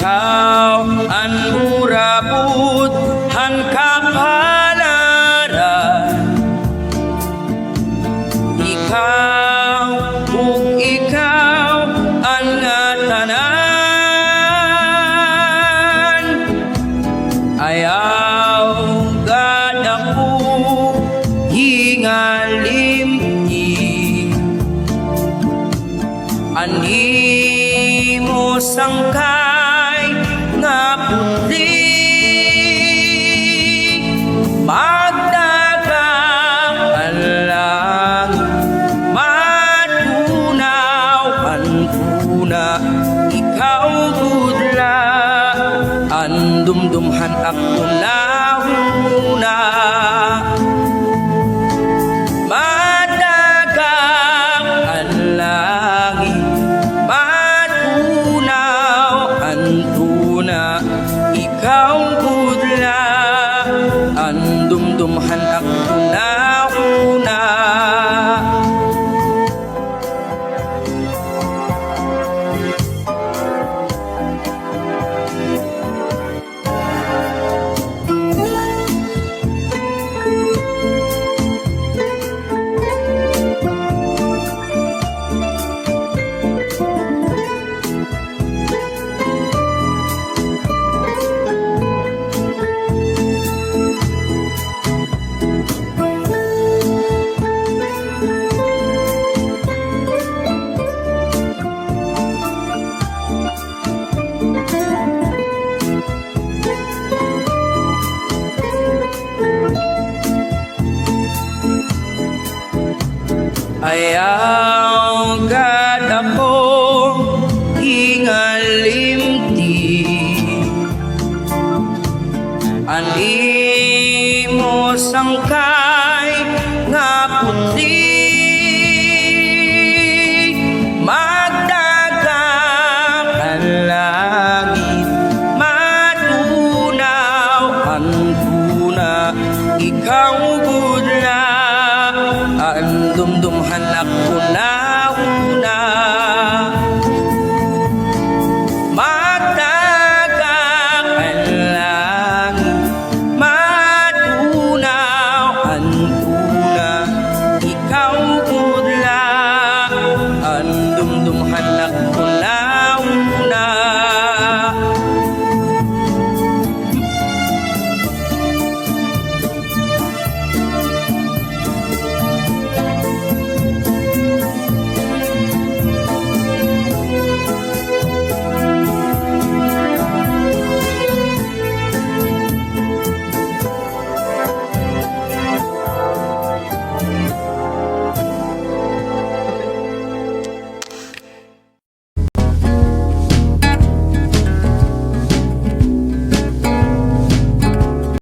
ikaw ang murabot ang kapalaran. Ikaw ug ikaw ang tanan. Ayaw gad ako hingalimti, ani mo sangkay nga putli. Magdagang ang langit, matunaw ang tuna. Ikaw budla ang dumdumhan ako na una. Madagang ang langit, matunaw ang tuna. Ikaw budla ang dumdumhan ako na una. Ayaw gad ako hingalimti, ani mo sangkay nga putli. Magdagang ang langit, matunaw ang tuna. Ikaw budla ang dumdumhan